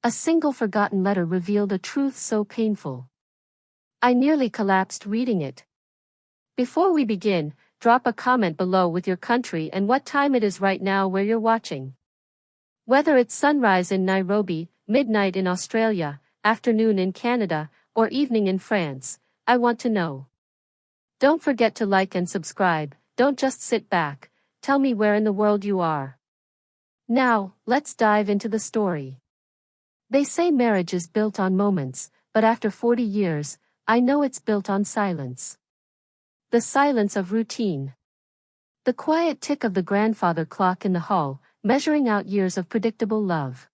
A single forgotten letter revealed a truth so painful. I nearly collapsed reading it. Before we begin, drop a comment below with your country and what time it is right now where you're watching. Whether it's sunrise in Nairobi, midnight in Australia, afternoon in Canada, or evening in France, I want to know. Don't forget to like and subscribe, don't just sit back, tell me where in the world you are. Now, let's dive into the story. They say marriage is built on moments, but after 40 years, I know it's built on silence. The silence of routine. The quiet tick of the grandfather clock in the hall, measuring out years of predictable love.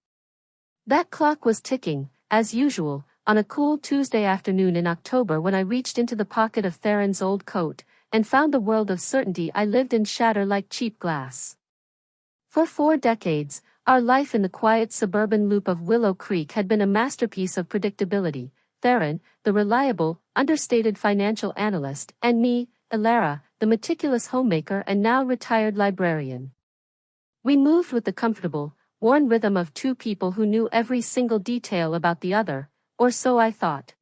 That clock was ticking, as usual, on a cool Tuesday afternoon in October when I reached into the pocket of Theron's old coat, and found the world of certainty I lived in shatter like cheap glass. For 4 decades, our life in the quiet suburban loop of Willow Creek had been a masterpiece of predictability. Theron, the reliable, understated financial analyst, and me, Elara, the meticulous homemaker and now retired librarian. We moved with the comfortable, worn rhythm of 2 people who knew every single detail about the other, or so I thought.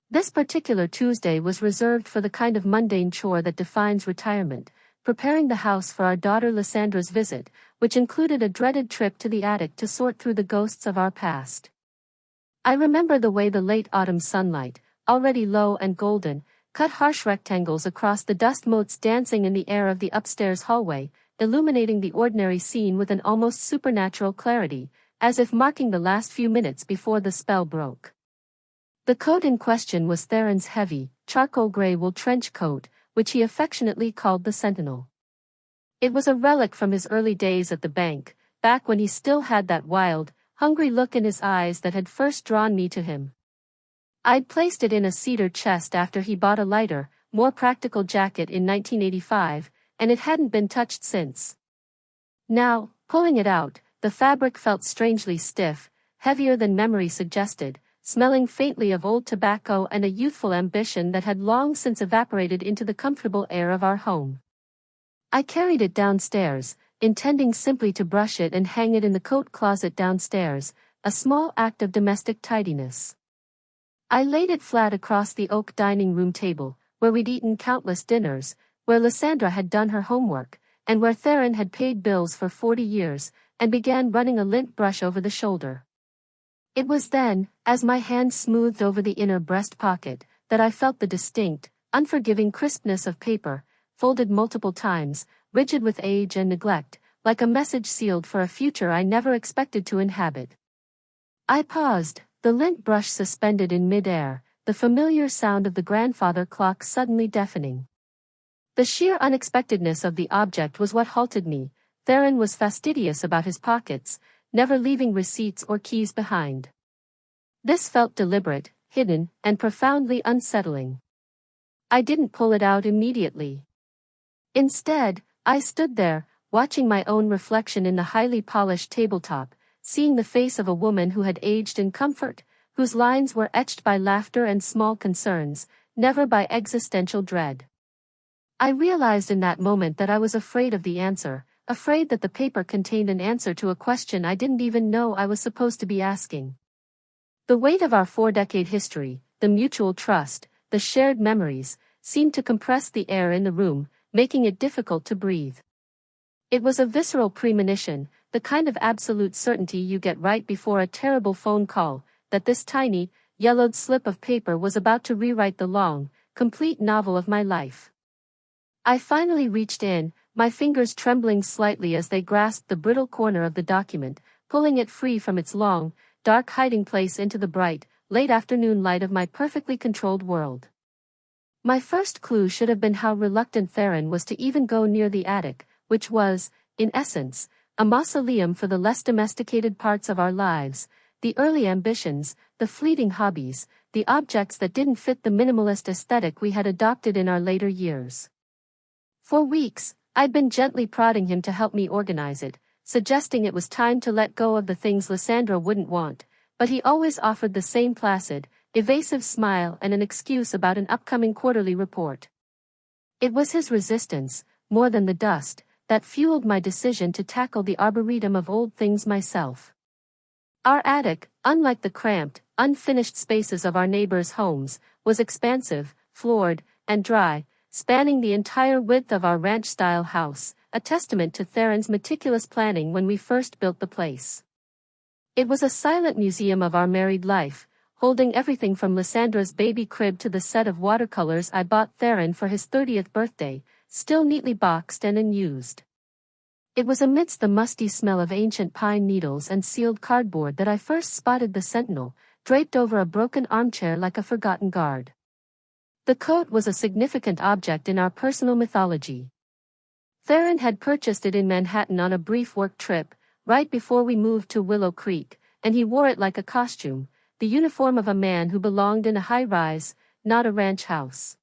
This particular Tuesday was reserved for the kind of mundane chore that defines retirement, preparing the house for our daughter Lysandra's visit, which included a dreaded trip to the attic to sort through the ghosts of our past. I remember the way the late autumn sunlight, already low and golden, cut harsh rectangles across the dust motes dancing in the air of the upstairs hallway, illuminating the ordinary scene with an almost supernatural clarity, as if marking the last few minutes before the spell broke. The coat in question was Theron's heavy, charcoal gray wool trench coat, which he affectionately called the Sentinel. It was a relic from his early days at the bank, back when he still had that wild, hungry look in his eyes that had first drawn me to him. I'd placed it in a cedar chest after he bought a lighter, more practical jacket in 1985, and it hadn't been touched since. Now, pulling it out, the fabric felt strangely stiff, heavier than memory suggested, smelling faintly of old tobacco and a youthful ambition that had long since evaporated into the comfortable air of our home. I carried it downstairs, intending simply to brush it and hang it in the coat closet downstairs, a small act of domestic tidiness. I laid it flat across the oak dining room table, where we'd eaten countless dinners, where Lysandra had done her homework, and where Theron had paid bills for 40 years, and began running a lint brush over the shoulder. It was then, as my hand smoothed over the inner breast pocket, that I felt the distinct, unforgiving crispness of paper, folded multiple times, rigid with age and neglect, like a message sealed for a future I never expected to inhabit. I paused, the lint brush suspended in mid-air, the familiar sound of the grandfather clock suddenly deafening. The sheer unexpectedness of the object was what halted me. Theron was fastidious about his pockets, never leaving receipts or keys behind. This felt deliberate, hidden, and profoundly unsettling. I didn't pull it out immediately. Instead, I stood there, watching my own reflection in the highly polished tabletop, seeing the face of a woman who had aged in comfort, whose lines were etched by laughter and small concerns, never by existential dread. I realized in that moment that I was afraid of the answer, afraid that the paper contained an answer to a question I didn't even know I was supposed to be asking. The weight of our 4-decade history, the mutual trust, the shared memories, seemed to compress the air in the room, making it difficult to breathe. It was a visceral premonition, the kind of absolute certainty you get right before a terrible phone call, that this tiny, yellowed slip of paper was about to rewrite the long, complete novel of my life. I finally reached in, my fingers trembling slightly as they grasped the brittle corner of the document, pulling it free from its long, dark hiding place into the bright, late afternoon light of my perfectly controlled world. My first clue should have been how reluctant Theron was to even go near the attic, which was, in essence, a mausoleum for the less domesticated parts of our lives, the early ambitions, the fleeting hobbies, the objects that didn't fit the minimalist aesthetic we had adopted in our later years. For weeks, I'd been gently prodding him to help me organize it, suggesting it was time to let go of the things Lysandra wouldn't want, but he always offered the same placid, evasive smile and an excuse about an upcoming quarterly report. It was his resistance, more than the dust, that fueled my decision to tackle the arboretum of old things myself. Our attic, unlike the cramped, unfinished spaces of our neighbors' homes, was expansive, floored, and dry, spanning the entire width of our ranch-style house, a testament to Theron's meticulous planning when we first built the place. It was a silent museum of our married life, holding everything from Lysandra's baby crib to the set of watercolors I bought Theron for his 30th birthday, still neatly boxed and unused. It was amidst the musty smell of ancient pine needles and sealed cardboard that I first spotted the sentinel, draped over a broken armchair like a forgotten guard. The coat was a significant object in our personal mythology. Theron had purchased it in Manhattan on a brief work trip, right before we moved to Willow Creek, and he wore it like a costume, the uniform of a man who belonged in a high-rise, not a ranch house.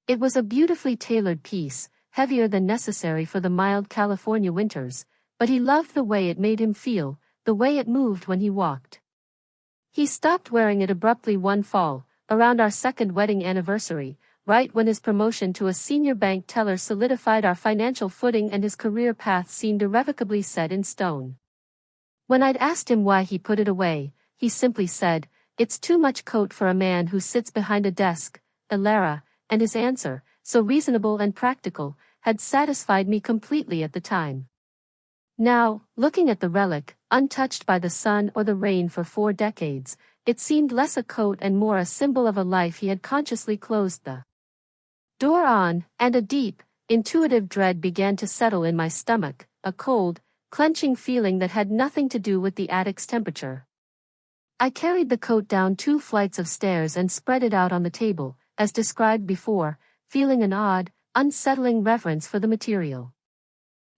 It was a beautifully tailored piece, heavier than necessary for the mild California winters, but he loved the way it made him feel, the way it moved when he walked. He stopped wearing it abruptly one fall, around our second wedding anniversary, right when his promotion to a senior bank teller solidified our financial footing and his career path seemed irrevocably set in stone. When I'd asked him why he put it away, he simply said, "It's too much coat for a man who sits behind a desk, Elara," and his answer, so reasonable and practical, had satisfied me completely at the time. Now, looking at the relic, untouched by the sun or the rain for 4 decades, it seemed less a coat and more a symbol of a life he had consciously closed the door on, and a deep, intuitive dread began to settle in my stomach, a cold, clenching feeling that had nothing to do with the attic's temperature. I carried the coat down 2 flights of stairs and spread it out on the table, as described before, feeling an odd, unsettling reverence for the material.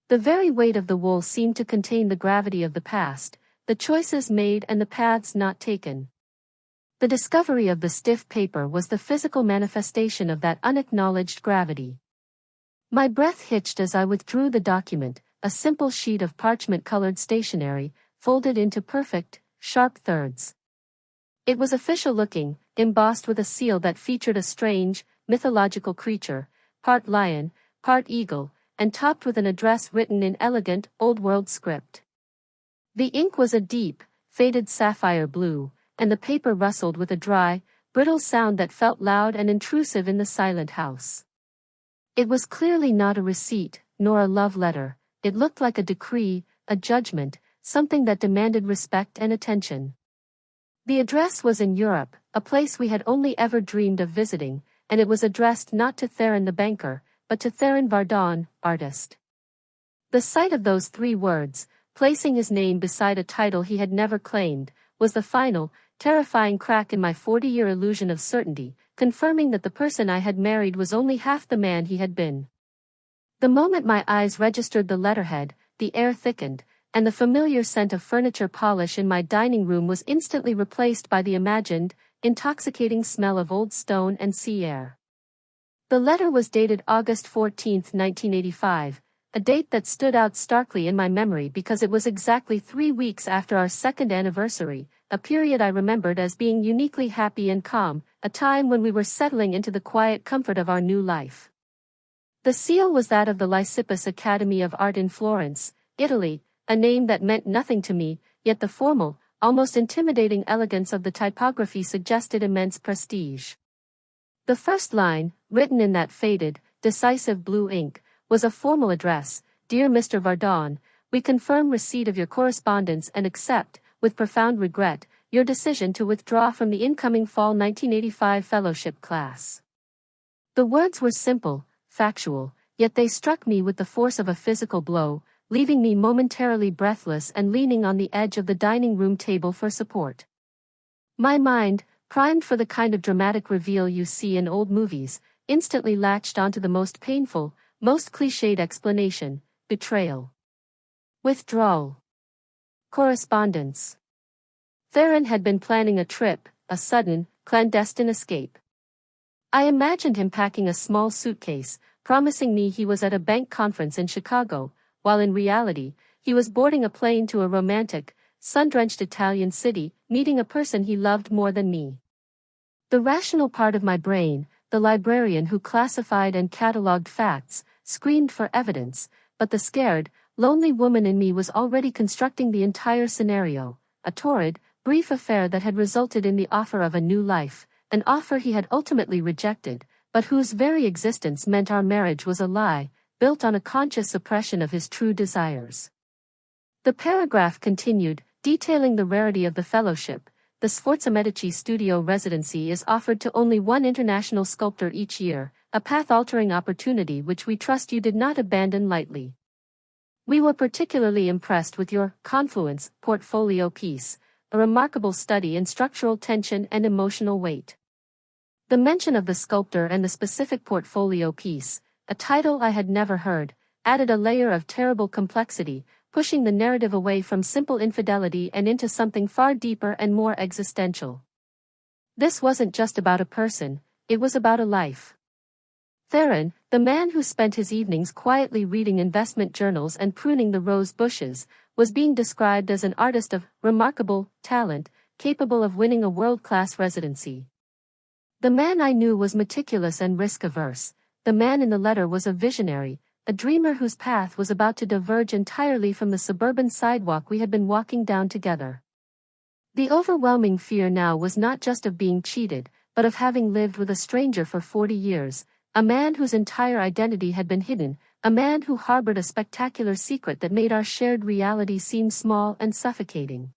The very weight of the wool seemed to contain the gravity of the past, the choices made and the paths not taken. The discovery of the stiff paper was the physical manifestation of that unacknowledged gravity. My breath hitched as I withdrew the document, a simple sheet of parchment-colored stationery, folded into perfect, sharp thirds. It was official-looking, embossed with a seal that featured a strange, mythological creature, part lion, part eagle, and topped with an address written in elegant, old-world script. The ink was a deep, faded sapphire blue, and the paper rustled with a dry, brittle sound that felt loud and intrusive in the silent house. It was clearly not a receipt, nor a love letter. It looked like a decree, a judgment, something that demanded respect and attention. The address was in Europe, a place we had only ever dreamed of visiting, and it was addressed not to Theron the banker, but to Theron Vardon, artist. The sight of those 3 words, placing his name beside a title he had never claimed, was the final, terrifying crack in my 40-year illusion of certainty, confirming that the person I had married was only half the man he had been. The moment my eyes registered the letterhead, the air thickened, and the familiar scent of furniture polish in my dining room was instantly replaced by the imagined, intoxicating smell of old stone and sea air. The letter was dated August 14, 1985, a date that stood out starkly in my memory because it was exactly 3 weeks after our second anniversary, a period I remembered as being uniquely happy and calm, a time when we were settling into the quiet comfort of our new life. The seal was that of the Lysippus Academy of Art in Florence, Italy, a name that meant nothing to me, yet the formal, almost intimidating elegance of the typography suggested immense prestige. The first line, written in that faded, decisive blue ink, was a formal address. "Dear Mr. Vardon, we confirm receipt of your correspondence and accept, with profound regret, your decision to withdraw from the incoming fall 1985 fellowship class." The words were simple, factual, yet they struck me with the force of a physical blow, leaving me momentarily breathless and leaning on the edge of the dining room table for support. My mind, primed for the kind of dramatic reveal you see in old movies, instantly latched onto the most painful, most cliched explanation: betrayal. Withdrawal. Correspondence. Theron had been planning a trip, a sudden, clandestine escape. I imagined him packing a small suitcase, promising me he was at a bank conference in Chicago, while in reality, he was boarding a plane to a romantic, sun-drenched Italian city, meeting a person he loved more than me. The rational part of my brain, the librarian who classified and catalogued facts, screamed for evidence, but the scared, lonely woman in me was already constructing the entire scenario, a torrid, brief affair that had resulted in the offer of a new life, an offer he had ultimately rejected, but whose very existence meant our marriage was a lie, built on a conscious suppression of his true desires. The paragraph continued, detailing the rarity of the fellowship. The Sforza Medici studio residency is offered to only one international sculptor each year, a path-altering opportunity which we trust you did not abandon lightly. We were particularly impressed with your Confluence portfolio piece, a remarkable study in structural tension and emotional weight. The mention of the sculptor and the specific portfolio piece, a title I had never heard, added a layer of terrible complexity, pushing the narrative away from simple infidelity and into something far deeper and more existential. This wasn't just about a person, it was about a life. Theron, the man who spent his evenings quietly reading investment journals and pruning the rose bushes, was being described as an artist of remarkable talent, capable of winning a world-class residency. The man I knew was meticulous and risk-averse. The man in the letter was a visionary, a dreamer whose path was about to diverge entirely from the suburban sidewalk we had been walking down together. The overwhelming fear now was not just of being cheated, but of having lived with a stranger for 40 years, a man whose entire identity had been hidden, a man who harbored a spectacular secret that made our shared reality seem small and suffocating.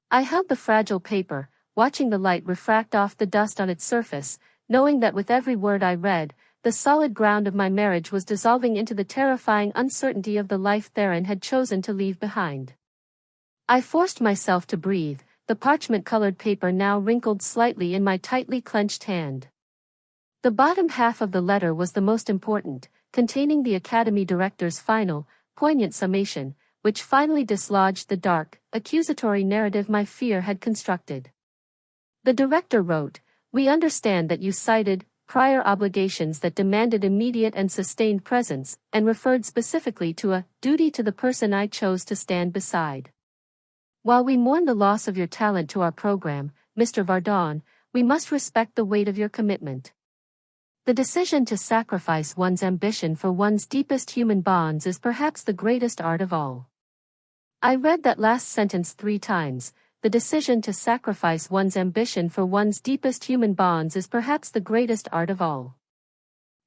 I held the fragile paper, watching the light refract off the dust on its surface, knowing that with every word I read, the solid ground of my marriage was dissolving into the terrifying uncertainty of the life Theron had chosen to leave behind. I forced myself to breathe, the parchment-colored paper now wrinkled slightly in my tightly clenched hand. The bottom half of the letter was the most important, containing the Academy director's final, poignant summation, which finally dislodged the dark, accusatory narrative my fear had constructed. The director wrote, "We understand that you cited prior obligations that demanded immediate and sustained presence, and referred specifically to a duty to the person I chose to stand beside. While we mourn the loss of your talent to our program, Mr. Vardon, we must respect the weight of your commitment. The decision to sacrifice one's ambition for one's deepest human bonds is perhaps the greatest art of all." I read that last sentence 3 times. The decision to sacrifice one's ambition for one's deepest human bonds is perhaps the greatest art of all.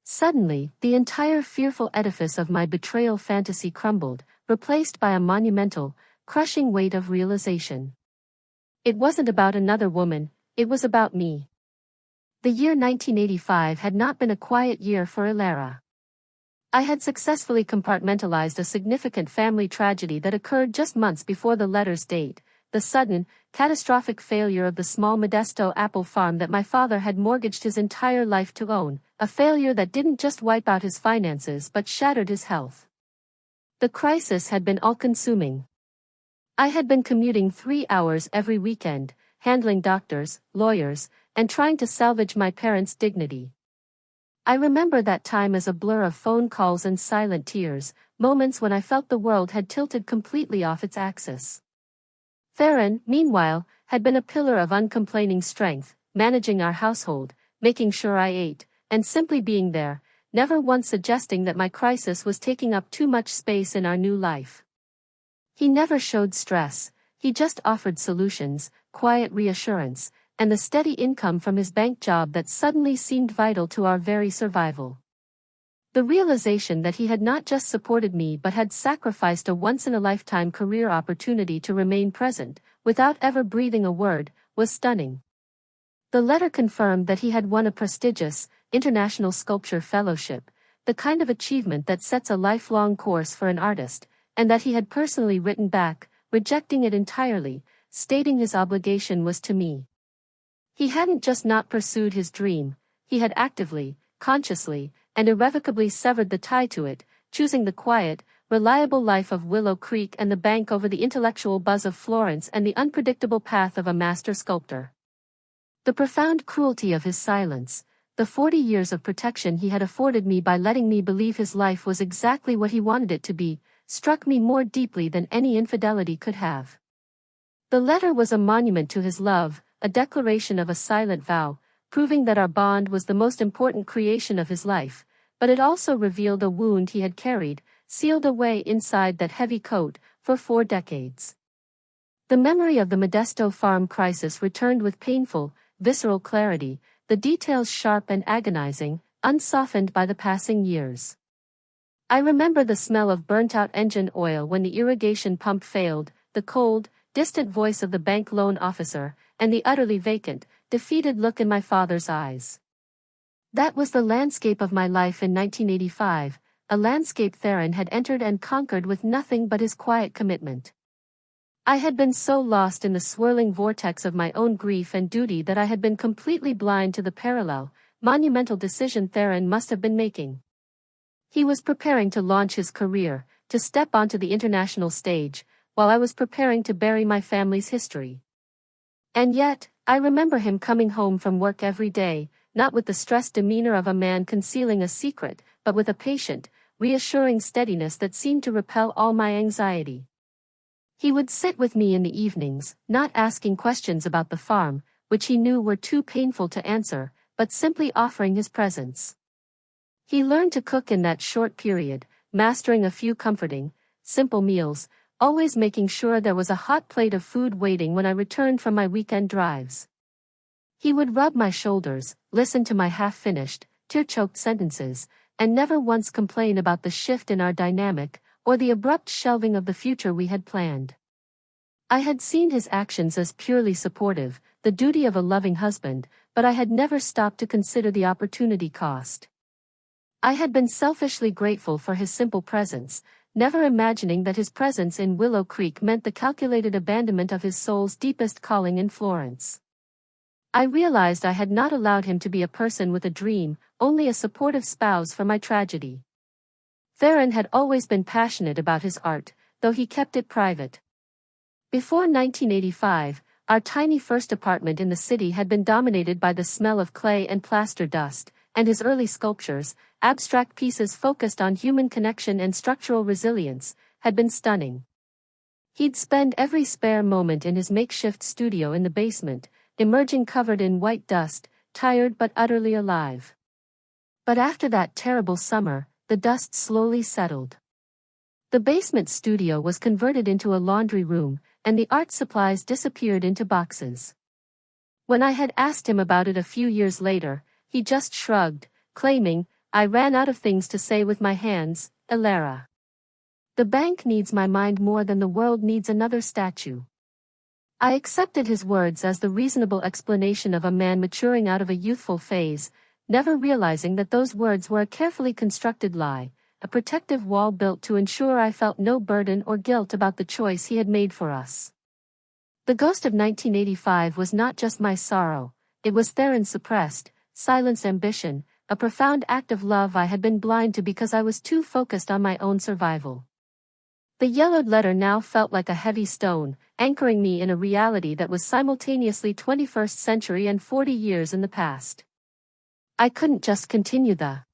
Suddenly, the entire fearful edifice of my betrayal fantasy crumbled, replaced by a monumental, crushing weight of realization. It wasn't about another woman, it was about me. The year 1985 had not been a quiet year for Ilara. I had successfully compartmentalized a significant family tragedy that occurred just months before the letter's date, the sudden, catastrophic failure of the small Modesto apple farm that my father had mortgaged his entire life to own, a failure that didn't just wipe out his finances but shattered his health. The crisis had been all-consuming. I had been commuting 3 hours every weekend, handling doctors, lawyers, and trying to salvage my parents' dignity. I remember that time as a blur of phone calls and silent tears, moments when I felt the world had tilted completely off its axis. Theron, meanwhile, had been a pillar of uncomplaining strength, managing our household, making sure I ate, and simply being there, never once suggesting that my crisis was taking up too much space in our new life. He never showed stress, he just offered solutions, quiet reassurance, and the steady income from his bank job that suddenly seemed vital to our very survival. The realization that he had not just supported me but had sacrificed a once-in-a-lifetime career opportunity to remain present, without ever breathing a word, was stunning. The letter confirmed that he had won a prestigious, international sculpture fellowship, the kind of achievement that sets a lifelong course for an artist, and that he had personally written back, rejecting it entirely, stating his obligation was to me. He hadn't just not pursued his dream, he had actively, consciously, and irrevocably severed the tie to it, choosing the quiet, reliable life of Willow Creek and the bank over the intellectual buzz of Florence and the unpredictable path of a master sculptor. The profound cruelty of his silence, the 40 years of protection he had afforded me by letting me believe his life was exactly what he wanted it to be, struck me more deeply than any infidelity could have. The letter was a monument to his love, a declaration of a silent vow, proving that our bond was the most important creation of his life, but it also revealed a wound he had carried, sealed away inside that heavy coat, for 4 decades. The memory of the Modesto farm crisis returned with painful, visceral clarity, the details sharp and agonizing, unsoftened by the passing years. I remember the smell of burnt-out engine oil when the irrigation pump failed, the cold, distant voice of the bank loan officer, and the utterly vacant, defeated look in my father's eyes. That was the landscape of my life in 1985, a landscape Theron had entered and conquered with nothing but his quiet commitment. I had been so lost in the swirling vortex of my own grief and duty that I had been completely blind to the parallel, monumental decision Theron must have been making. He was preparing to launch his career, to step onto the international stage, while I was preparing to bury my family's history. And yet, I remember him coming home from work every day, not with the stressed demeanor of a man concealing a secret, but with a patient, reassuring steadiness that seemed to repel all my anxiety. He would sit with me in the evenings, not asking questions about the farm, which he knew were too painful to answer, but simply offering his presence. He learned to cook in that short period, mastering a few comforting, simple meals, always making sure there was a hot plate of food waiting when I returned from my weekend drives. He would rub my shoulders, listen to my half-finished, tear-choked sentences, and never once complain about the shift in our dynamic, or the abrupt shelving of the future we had planned. I had seen his actions as purely supportive, the duty of a loving husband, but I had never stopped to consider the opportunity cost. I had been selfishly grateful for his simple presence, never imagining that his presence in Willow Creek meant the calculated abandonment of his soul's deepest calling in Florence. I realized I had not allowed him to be a person with a dream, only a supportive spouse for my tragedy. Theron had always been passionate about his art, though he kept it private. Before 1985, our tiny first apartment in the city had been dominated by the smell of clay and plaster dust, and his early sculptures, abstract pieces focused on human connection and structural resilience, had been stunning. He'd spend every spare moment in his makeshift studio in the basement, emerging covered in white dust, tired but utterly alive. But after that terrible summer, the dust slowly settled. The basement studio was converted into a laundry room, and the art supplies disappeared into boxes. When I had asked him about it a few years later, he just shrugged, claiming, "I ran out of things to say with my hands, Elara. The bank needs my mind more than the world needs another statue." I accepted his words as the reasonable explanation of a man maturing out of a youthful phase, never realizing that those words were a carefully constructed lie, a protective wall built to ensure I felt no burden or guilt about the choice he had made for us. The ghost of 1985 was not just my sorrow, it was Theron's suppressed, silenced ambition, a profound act of love I had been blind to because I was too focused on my own survival. The yellowed letter now felt like a heavy stone, anchoring me in a reality that was simultaneously 21st century and 40 years in the past. I couldn't just continue the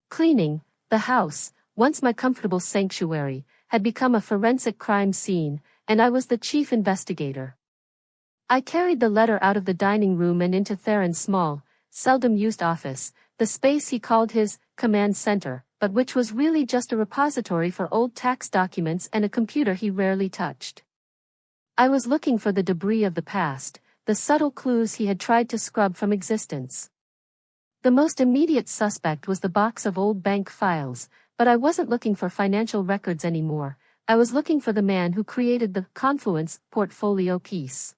cleaning. The house, once my comfortable sanctuary, had become a forensic crime scene, and I was the chief investigator. I carried the letter out of the dining room and into Theron's small, seldom-used office, the space he called his command center, but which was really just a repository for old tax documents and a computer he rarely touched. I was looking for the debris of the past, the subtle clues he had tried to scrub from existence. The most immediate suspect was the box of old bank files, but I wasn't looking for financial records anymore. I was looking for the man who created the Confluence portfolio piece.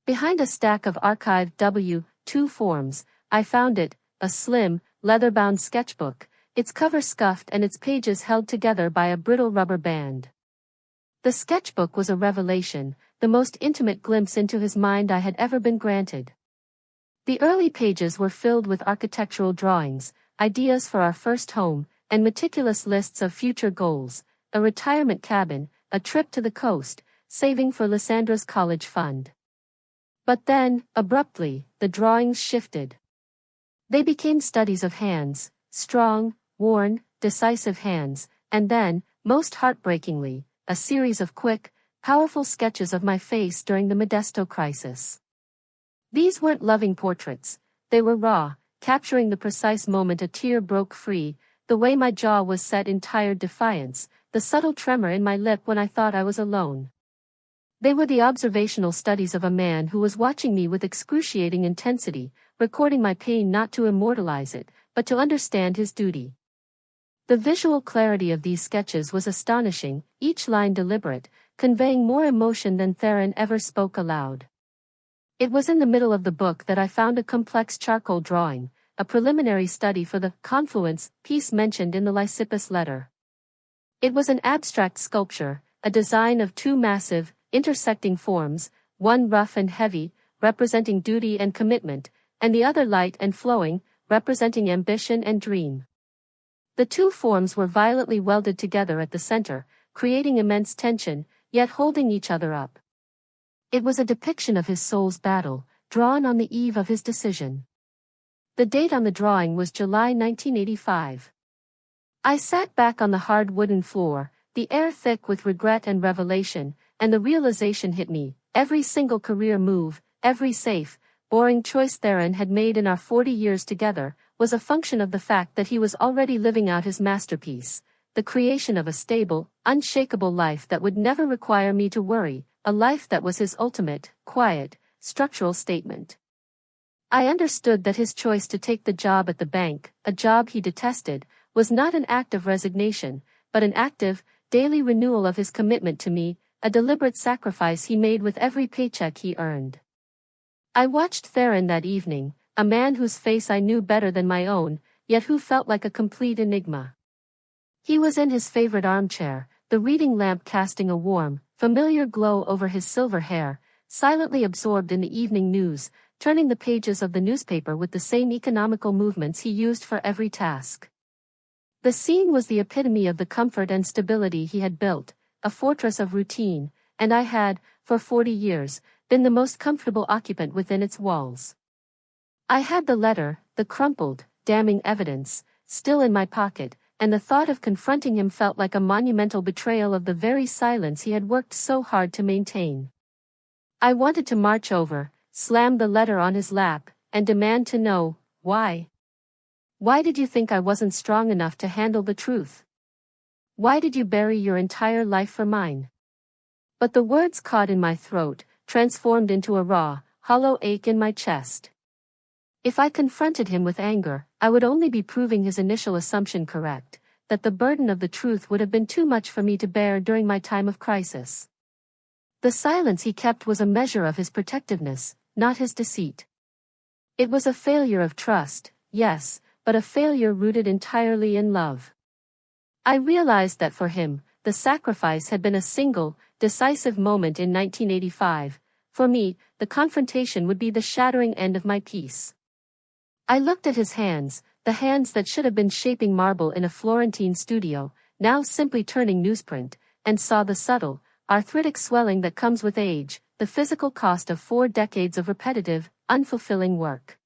Behind a stack of archived W-2 forms, I found it, a slim, leather-bound sketchbook, its cover scuffed and its pages held together by a brittle rubber band. The sketchbook was a revelation, the most intimate glimpse into his mind I had ever been granted. The early pages were filled with architectural drawings, ideas for our first home, and meticulous lists of future goals, a retirement cabin, a trip to the coast, saving for Lysandra's college fund. But then, abruptly, the drawings shifted. They became studies of hands, strong, worn, decisive hands, and then, most heartbreakingly, a series of quick, powerful sketches of my face during the Modesto crisis. These weren't loving portraits, they were raw, capturing the precise moment a tear broke free, the way my jaw was set in tired defiance, the subtle tremor in my lip when I thought I was alone. They were the observational studies of a man who was watching me with excruciating intensity, recording my pain not to immortalize it, but to understand his duty. The visual clarity of these sketches was astonishing, each line deliberate, conveying more emotion than Theron ever spoke aloud. It was in the middle of the book that I found a complex charcoal drawing, a preliminary study for the confluence piece mentioned in the Lysippus letter. It was an abstract sculpture, a design of two massive, intersecting forms, one rough and heavy, representing duty and commitment, and the other light and flowing, representing ambition and dream. The two forms were violently welded together at the center, creating immense tension, yet holding each other up. It was a depiction of his soul's battle, drawn on the eve of his decision. The date on the drawing was July 1985. I sat back on the hard wooden floor, the air thick with regret and revelation, and the realization hit me: every single career move, every safe, boring choice Theron had made in our 40 years together, was a function of the fact that he was already living out his masterpiece, the creation of a stable, unshakable life that would never require me to worry, a life that was his ultimate, quiet, structural statement. I understood that his choice to take the job at the bank, a job he detested, was not an act of resignation, but an active, daily renewal of his commitment to me, a deliberate sacrifice he made with every paycheck he earned. I watched Theron that evening, a man whose face I knew better than my own, yet who felt like a complete enigma. He was in his favorite armchair, the reading lamp casting a warm, familiar glow over his silver hair, silently absorbed in the evening news, turning the pages of the newspaper with the same economical movements he used for every task. The scene was the epitome of the comfort and stability he had built, a fortress of routine, and I had, for 40 years, been the most comfortable occupant within its walls. I had the letter, the crumpled, damning evidence, still in my pocket, and the thought of confronting him felt like a monumental betrayal of the very silence he had worked so hard to maintain. I wanted to march over, slam the letter on his lap, and demand to know, why? Why did you think I wasn't strong enough to handle the truth? Why did you bury your entire life for mine? But the words caught in my throat, transformed into a raw, hollow ache in my chest. If I confronted him with anger, I would only be proving his initial assumption correct, that the burden of the truth would have been too much for me to bear during my time of crisis. The silence he kept was a measure of his protectiveness, not his deceit. It was a failure of trust, yes, but a failure rooted entirely in love. I realized that for him, the sacrifice had been a single, decisive moment in 1985. For me, the confrontation would be the shattering end of my peace. I looked at his hands, the hands that should have been shaping marble in a Florentine studio, now simply turning newsprint, and saw the subtle, arthritic swelling that comes with age, the physical cost of 4 decades of repetitive, unfulfilling work.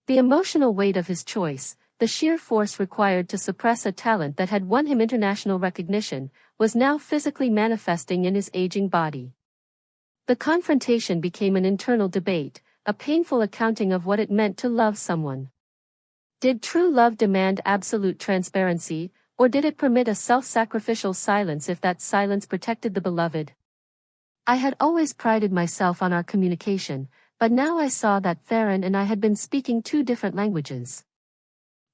The emotional weight of his choice, the sheer force required to suppress a talent that had won him international recognition, was now physically manifesting in his aging body. The confrontation became an internal debate, a painful accounting of what it meant to love someone. Did true love demand absolute transparency, or did it permit a self-sacrificial silence if that silence protected the beloved? I had always prided myself on our communication, but now I saw that Theron and I had been speaking 2 different languages.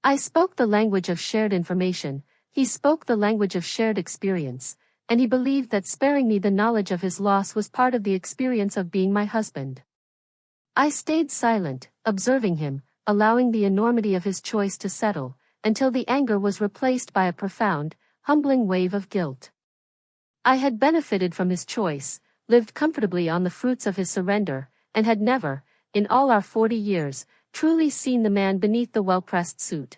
I spoke the language of shared information, he spoke the language of shared experience, and he believed that sparing me the knowledge of his loss was part of the experience of being my husband. I stayed silent, observing him, allowing the enormity of his choice to settle, until the anger was replaced by a profound, humbling wave of guilt. I had benefited from his choice, lived comfortably on the fruits of his surrender, and had never, in all our 40 years, truly seen the man beneath the well-pressed suit.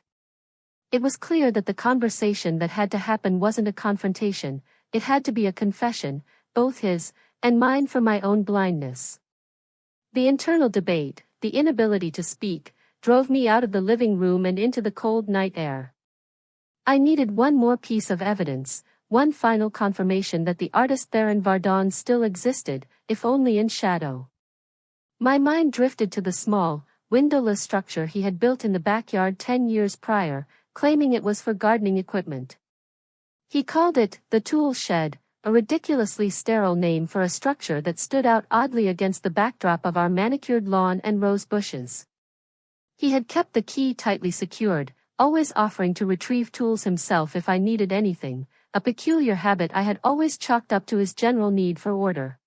It was clear that the conversation that had to happen wasn't a confrontation, it had to be a confession, both his and mine, for my own blindness. The internal debate, the inability to speak, drove me out of the living room and into the cold night air. I needed one more piece of evidence, one final confirmation that the artist Theron Vardon still existed, if only in shadow. My mind drifted to the small, windowless structure he had built in the backyard 10 years prior, claiming it was for gardening equipment. He called it the tool shed, a ridiculously sterile name for a structure that stood out oddly against the backdrop of our manicured lawn and rose bushes. He had kept the key tightly secured, always offering to retrieve tools himself if I needed anything, a peculiar habit I had always chalked up to his general need for order.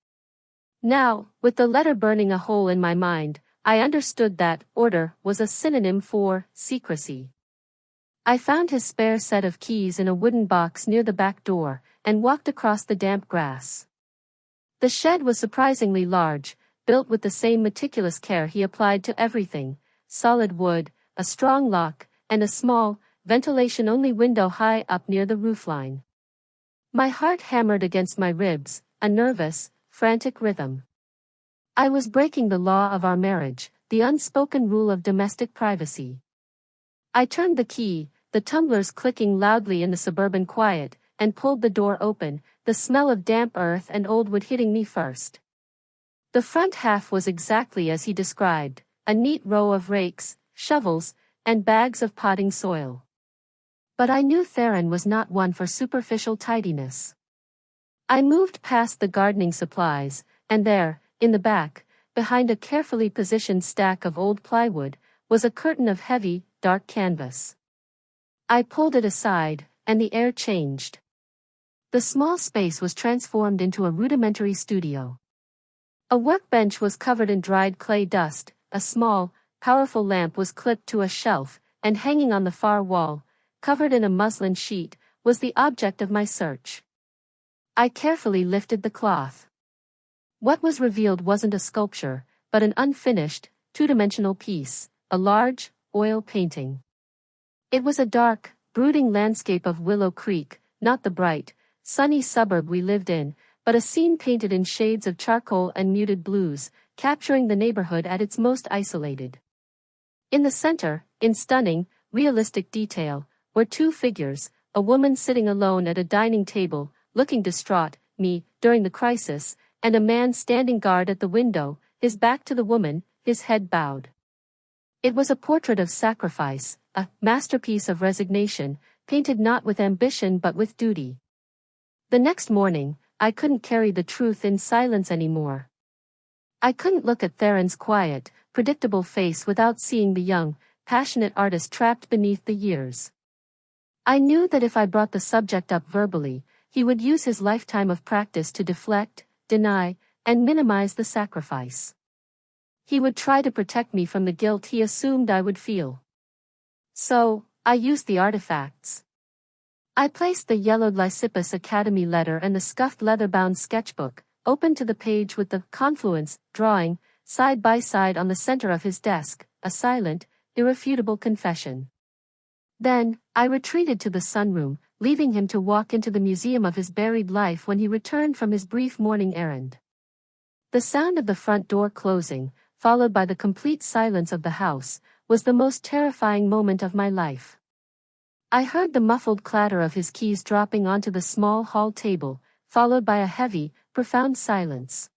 Now, with the letter burning a hole in my mind, I understood that order was a synonym for secrecy. I found his spare set of keys in a wooden box near the back door, and walked across the damp grass. The shed was surprisingly large, built with the same meticulous care he applied to everything: solid wood, a strong lock, and a small, ventilation-only window high up near the roofline. My heart hammered against my ribs, a nervous, frantic rhythm. I was breaking the law of our marriage, the unspoken rule of domestic privacy. I turned the key, the tumblers clicking loudly in the suburban quiet, and pulled the door open, the smell of damp earth and old wood hitting me first. The front half was exactly as he described, a neat row of rakes, shovels, and bags of potting soil. But I knew Theron was not one for superficial tidiness. I moved past the gardening supplies, and there, in the back, behind a carefully positioned stack of old plywood, was a curtain of heavy, dark canvas. I pulled it aside, and the air changed. The small space was transformed into a rudimentary studio. A workbench was covered in dried clay dust, a small, powerful lamp was clipped to a shelf, and hanging on the far wall, covered in a muslin sheet, was the object of my search. I carefully lifted the cloth. What was revealed wasn't a sculpture, but an unfinished, two-dimensional piece, a large, oil painting. It was a dark, brooding landscape of Willow Creek, not the bright, sunny suburb we lived in, but a scene painted in shades of charcoal and muted blues, capturing the neighborhood at its most isolated. In the center, in stunning, realistic detail, were two figures, a woman sitting alone at a dining table, looking distraught, me, during the crisis, and a man standing guard at the window, his back to the woman, his head bowed. It was a portrait of sacrifice, a masterpiece of resignation, painted not with ambition but with duty. The next morning, I couldn't carry the truth in silence anymore. I couldn't look at Theron's quiet, predictable face without seeing the young, passionate artist trapped beneath the years. I knew that if I brought the subject up verbally, he would use his lifetime of practice to deflect, deny, and minimize the sacrifice. He would try to protect me from the guilt he assumed I would feel. So, I used the artifacts. I placed the yellowed Lysippus Academy letter and the scuffed leather-bound sketchbook, open to the page with the confluence drawing, side by side on the center of his desk, a silent, irrefutable confession. Then, I retreated to the sunroom, leaving him to walk into the museum of his buried life when he returned from his brief morning errand. The sound of the front door closing, followed by the complete silence of the house, was the most terrifying moment of my life. I heard the muffled clatter of his keys dropping onto the small hall table, followed by a heavy, profound silence.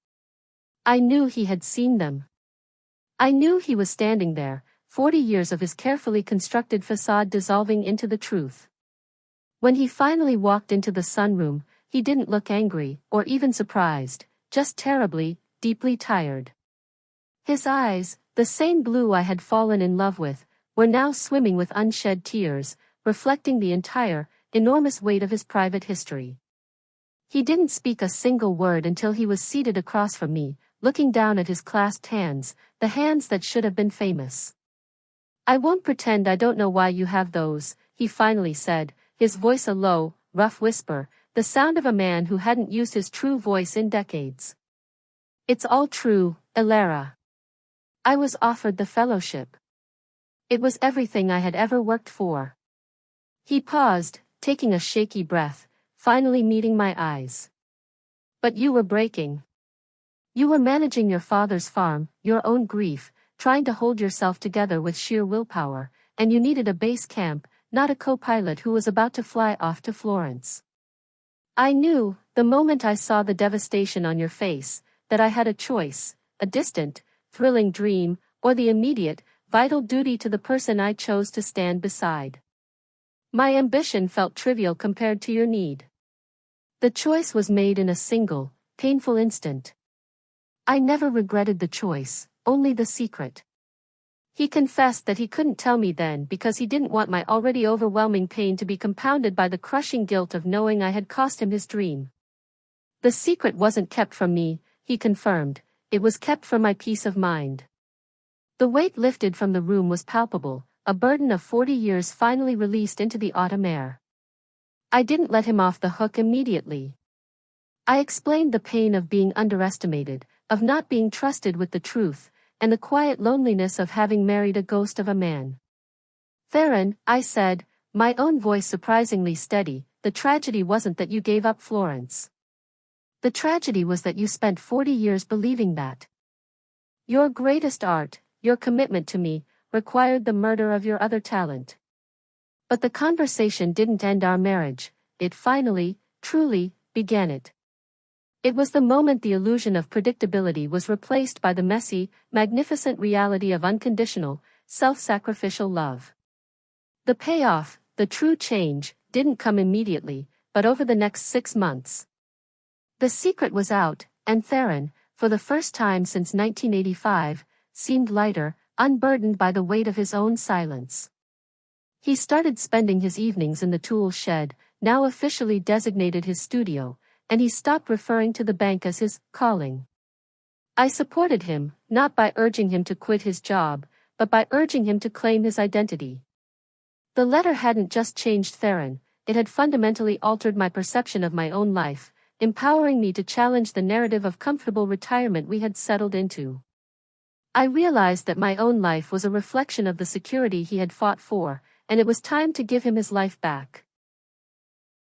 I knew he had seen them. I knew he was standing there, 40 years of his carefully constructed facade dissolving into the truth. When he finally walked into the sunroom, he didn't look angry, or even surprised, just terribly, deeply tired. His eyes, the same blue I had fallen in love with, were now swimming with unshed tears, reflecting the entire, enormous weight of his private history. He didn't speak a single word until he was seated across from me, looking down at his clasped hands, the hands that should have been famous. "I won't pretend I don't know why you have those," he finally said, his voice a low, rough whisper, the sound of a man who hadn't used his true voice in decades. "It's all true, Elara. I was offered the fellowship. It was everything I had ever worked for." He paused, taking a shaky breath, finally meeting my eyes. "But you were breaking. You were managing your father's farm, your own grief, trying to hold yourself together with sheer willpower, and you needed a base camp, not a co-pilot who was about to fly off to Florence. I knew, the moment I saw the devastation on your face, that I had a choice, a distant, thrilling dream, or the immediate, vital duty to the person I chose to stand beside. My ambition felt trivial compared to your need. The choice was made in a single, painful instant. I never regretted the choice, only the secret. He confessed that he couldn't tell me then because he didn't want my already overwhelming pain to be compounded by the crushing guilt of knowing I had cost him his dream. The secret wasn't kept from me, he confirmed, it was kept for my peace of mind. The weight lifted from the room was palpable, a burden of 40 years finally released into the autumn air. I didn't let him off the hook immediately. I explained the pain of being underestimated, of not being trusted with the truth, and the quiet loneliness of having married a ghost of a man. Theron, I said, my own voice surprisingly steady, the tragedy wasn't that you gave up Florence. The tragedy was that you spent 40 years believing that. Your greatest art, your commitment to me, required the murder of your other talent. But the conversation didn't end our marriage, it finally, truly, began it. It was the moment the illusion of predictability was replaced by the messy, magnificent reality of unconditional, self-sacrificial love. The payoff, the true change, didn't come immediately, but over the next 6 months. The secret was out, and Theron, for the first time since 1985, seemed lighter, unburdened by the weight of his own silence. He started spending his evenings in the tool shed, now officially designated his studio, and he stopped referring to the bank as his calling. I supported him, not by urging him to quit his job, but by urging him to claim his identity. The letter hadn't just changed Theron, it had fundamentally altered my perception of my own life, empowering me to challenge the narrative of comfortable retirement we had settled into. I realized that my own life was a reflection of the security he had fought for, and it was time to give him his life back.